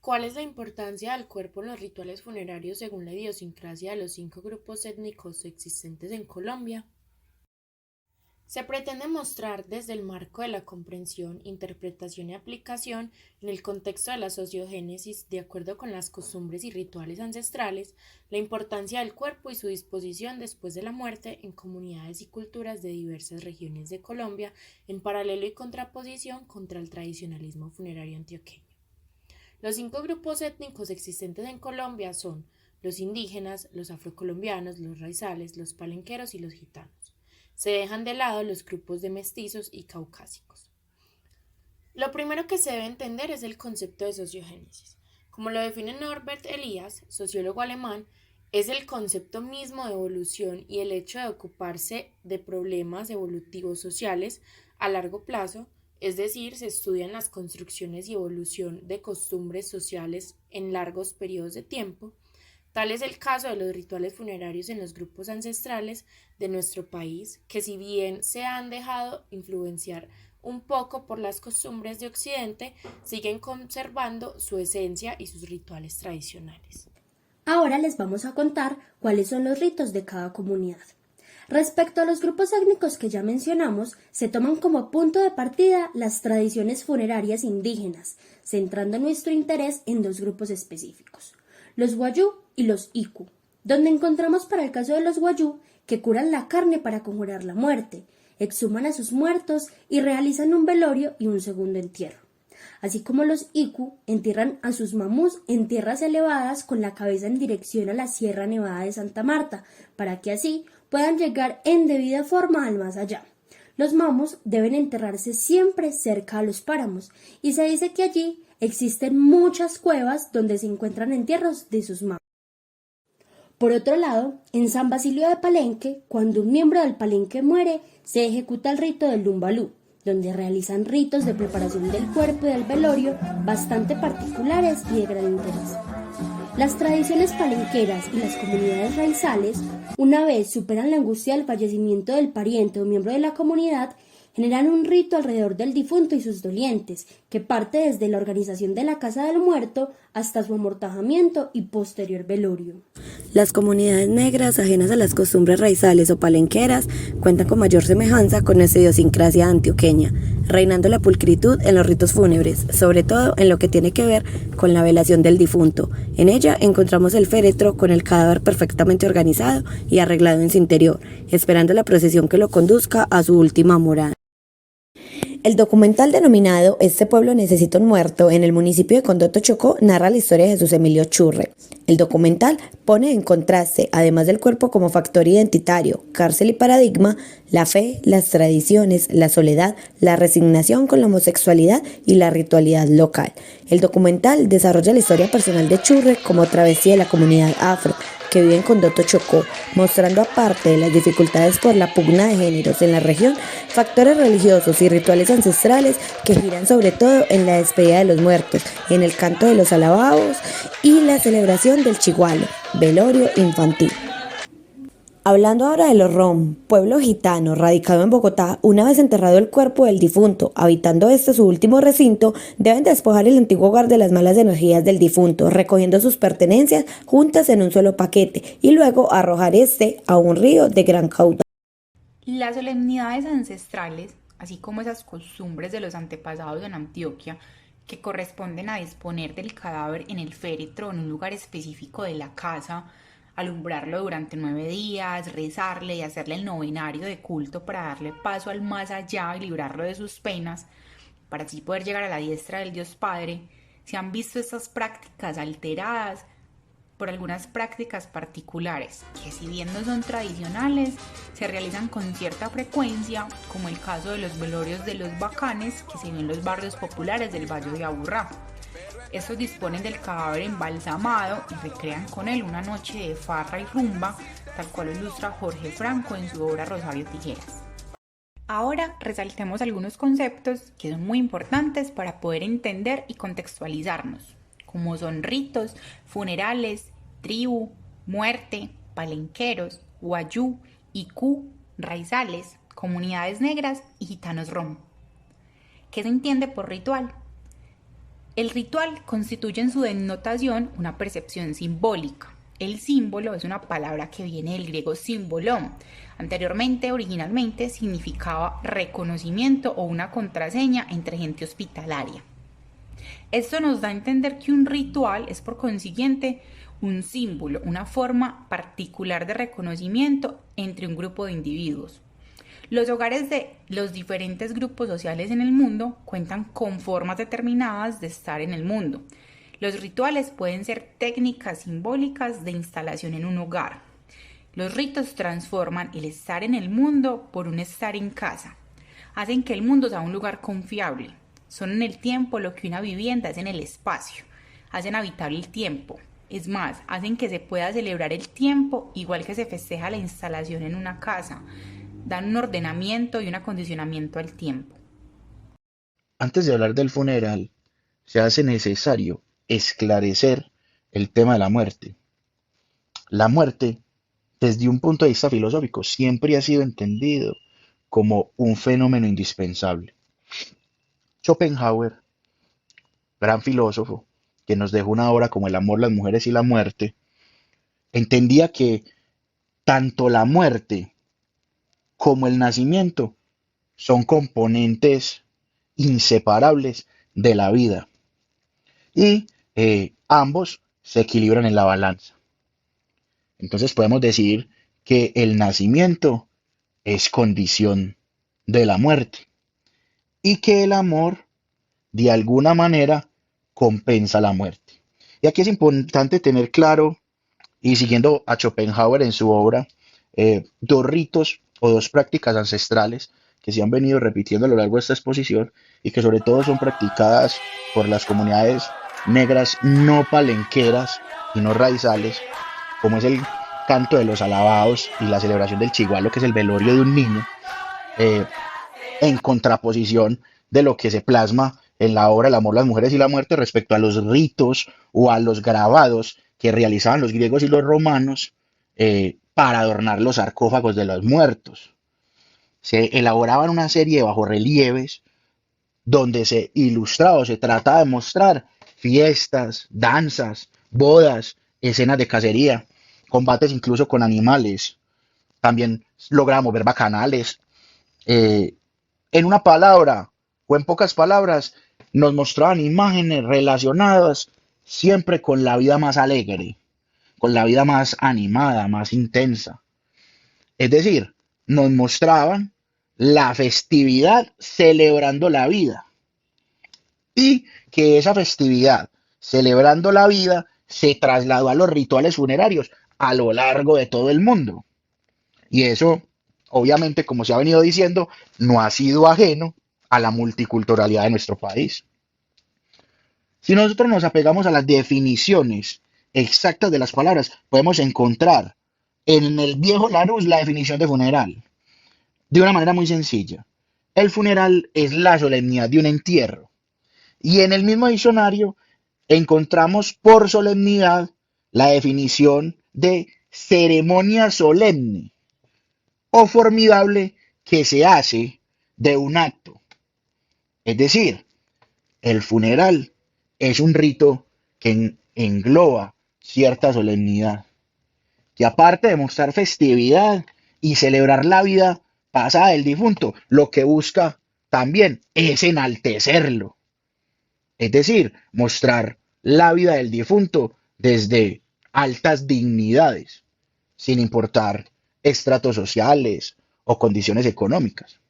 ¿Cuál es la importancia del cuerpo en los rituales funerarios según la idiosincrasia de los 5 grupos étnicos existentes en Colombia? Se pretende mostrar desde el marco de la comprensión, interpretación y aplicación en el contexto de la sociogénesis, de acuerdo con las costumbres y rituales ancestrales, la importancia del cuerpo y su disposición después de la muerte en comunidades y culturas de diversas regiones de Colombia, en paralelo y contraposición contra el tradicionalismo funerario antioqueño. Los 5 grupos étnicos existentes en Colombia son los indígenas, los afrocolombianos, los raizales, los palenqueros y los gitanos. Se dejan de lado los grupos de mestizos y caucásicos. Lo primero que se debe entender es el concepto de sociogénesis. Como lo define Norbert Elias, sociólogo alemán, es el concepto mismo de evolución y el hecho de ocuparse de problemas evolutivos sociales a largo plazo, es decir, se estudian las construcciones y evolución de costumbres sociales en largos periodos de tiempo. Tal es el caso de los rituales funerarios en los grupos ancestrales de nuestro país, que si bien se han dejado influenciar un poco por las costumbres de Occidente, siguen conservando su esencia y sus rituales tradicionales. Ahora les vamos a contar cuáles son los ritos de cada comunidad. Respecto a los grupos étnicos que ya mencionamos, se toman como punto de partida las tradiciones funerarias indígenas, centrando nuestro interés en 2 grupos específicos, los Wayuu y los Iku, donde encontramos para el caso de los Wayuu que curan la carne para conjurar la muerte, exhuman a sus muertos y realizan un velorio y un segundo entierro. Así como los Iku entierran a sus mamús en tierras elevadas con la cabeza en dirección a la Sierra Nevada de Santa Marta, para que así puedan llegar en debida forma al más allá. Los mamus deben enterrarse siempre cerca a los páramos, y se dice que allí existen muchas cuevas donde se encuentran entierros de sus mamus. Por otro lado, en San Basilio de Palenque, cuando un miembro del palenque muere, se ejecuta el rito del Lumbalú, donde realizan ritos de preparación del cuerpo y del velorio bastante particulares y de gran interés. Las tradiciones palenqueras y las comunidades raizales, una vez superan la angustia del fallecimiento del pariente o miembro de la comunidad, generan un rito alrededor del difunto y sus dolientes, que parte desde la organización de la casa del muerto hasta su amortajamiento y posterior velorio. Las comunidades negras ajenas a las costumbres raizales o palenqueras cuentan con mayor semejanza con nuestra idiosincrasia antioqueña, reinando la pulcritud en los ritos fúnebres, sobre todo en lo que tiene que ver con la velación del difunto. En ella encontramos el féretro con el cadáver perfectamente organizado y arreglado en su interior, esperando la procesión que lo conduzca a su última morada. El documental denominado Este pueblo necesita un muerto en el municipio de Condoto, Chocó, narra la historia de Jesús Emilio Churre. El documental pone en contraste, además del cuerpo como factor identitario, cárcel y paradigma, la fe, las tradiciones, la soledad, la resignación con la homosexualidad y la ritualidad local. El documental desarrolla la historia personal de Churre como travesti de la comunidad afro, que vive en Condoto, Chocó, mostrando aparte de las dificultades por la pugna de géneros en la región, factores religiosos y rituales ancestrales que giran sobre todo en la despedida de los muertos, en el canto de los alabados y la celebración del chigualo, velorio infantil. Hablando ahora de los Rom, pueblo gitano radicado en Bogotá, una vez enterrado el cuerpo del difunto, habitando su último recinto, deben despojar el antiguo hogar de las malas energías del difunto, recogiendo sus pertenencias juntas en un solo paquete y luego arrojar a un río de gran caudal. Las solemnidades ancestrales, así como esas costumbres de los antepasados en Antioquia, que corresponden a disponer del cadáver en el féretro en un lugar específico de la casa, alumbrarlo durante 9 días, rezarle y hacerle el novenario de culto para darle paso al más allá y librarlo de sus penas, para así poder llegar a la diestra del Dios Padre, se han visto estas prácticas alteradas por algunas prácticas particulares, que si bien no son tradicionales, se realizan con cierta frecuencia, como el caso de los velorios de los bacanes que se ven en los barrios populares del Valle de Aburrá. Estos disponen del cadáver embalsamado y recrean con él una noche de farra y rumba, tal cual lo ilustra Jorge Franco en su obra Rosario Tijeras. Ahora resaltemos algunos conceptos que son muy importantes para poder entender y contextualizarnos, como son ritos, funerales, tribu, muerte, palenqueros, wayuu, icú, raizales, comunidades negras y gitanos rom. ¿Qué se entiende por ritual? El ritual constituye en su denotación una percepción simbólica. El símbolo es una palabra que viene del griego símbolon. Anteriormente, originalmente, significaba reconocimiento o una contraseña entre gente hospitalaria. Esto nos da a entender que un ritual es por consiguiente un símbolo, una forma particular de reconocimiento entre un grupo de individuos. Los hogares de los diferentes grupos sociales en el mundo cuentan con formas determinadas de estar en el mundo. Los rituales pueden ser técnicas simbólicas de instalación en un hogar. Los ritos transforman el estar en el mundo por un estar en casa. Hacen que el mundo sea un lugar confiable. Son en el tiempo lo que una vivienda es en el espacio. Hacen habitable el tiempo. Es más, hacen que se pueda celebrar el tiempo igual que se festeja la instalación en una casa. Dan un ordenamiento y un acondicionamiento al tiempo. Antes de hablar del funeral, se hace necesario esclarecer el tema de la muerte. La muerte, desde un punto de vista filosófico, siempre ha sido entendido como un fenómeno indispensable. Schopenhauer, gran filósofo, que nos dejó una obra como El amor, las mujeres y la muerte, entendía que tanto la muerte como el nacimiento son componentes inseparables de la vida y ambos se equilibran en la balanza. Entonces podemos decir que el nacimiento es condición de la muerte y que el amor de alguna manera compensa la muerte. Y aquí es importante tener claro, y siguiendo a Schopenhauer en su obra, dos ritos o dos prácticas ancestrales que se han venido repitiendo a lo largo de esta exposición y que sobre todo son practicadas por las comunidades negras no palenqueras y no raizales, como es el canto de los alabados y la celebración del chigualo, que es el velorio de un niño, eh, en contraposición de lo que se plasma en la obra El amor, las mujeres y la muerte respecto a los ritos o a los grabados que realizaban los griegos y los romanos para adornar los sarcófagos de los muertos. Se elaboraban una serie de bajorrelieves donde se ilustraba o se trataba de mostrar fiestas, danzas, bodas, escenas de cacería, combates incluso con animales. También logramos ver bacanales. En una palabra o en pocas palabras, nos mostraban imágenes relacionadas siempre con la vida más alegre, con la vida más animada, más intensa. Es decir, nos mostraban la festividad celebrando la vida y que esa festividad celebrando la vida se trasladó a los rituales funerarios a lo largo de todo el mundo. Y eso, obviamente, como se ha venido diciendo, no ha sido ajeno a la multiculturalidad de nuestro país. Si nosotros nos apegamos a las definiciones exactas de las palabras, podemos encontrar en el viejo Larousse la definición de funeral de una manera muy sencilla. El funeral es la solemnidad de un entierro. Y en el mismo diccionario encontramos por solemnidad la definición de ceremonia solemne o formidable que se hace de un acto. Es decir, el funeral es un rito que engloba cierta solemnidad, que aparte de mostrar festividad y celebrar la vida pasada del difunto, lo que busca también es enaltecerlo. Es decir, mostrar la vida del difunto desde altas dignidades, sin importar estratos sociales o condiciones económicas.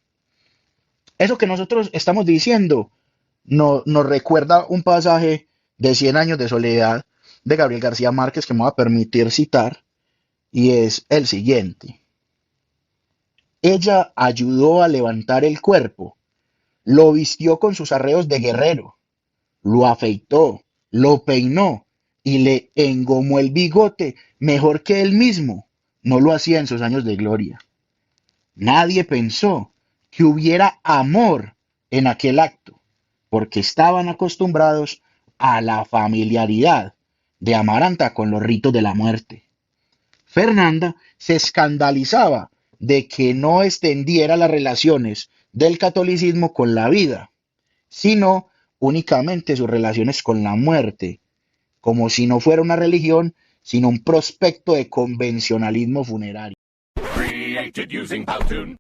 Eso que nosotros estamos diciendo nos recuerda un pasaje de Cien años de soledad de Gabriel García Márquez que me va a permitir citar, y es el siguiente. Ella ayudó a levantar el cuerpo, lo vistió con sus arreos de guerrero, lo afeitó, lo peinó y le engomó el bigote mejor que él mismo no lo hacía en sus años de gloria. Nadie pensó que hubiera amor en aquel acto, porque estaban acostumbrados a la familiaridad de Amaranta con los ritos de la muerte. Fernanda se escandalizaba de que no extendiera las relaciones del catolicismo con la vida, sino únicamente sus relaciones con la muerte, como si no fuera una religión, sino un prospecto de convencionalismo funerario. Created using Powtoon.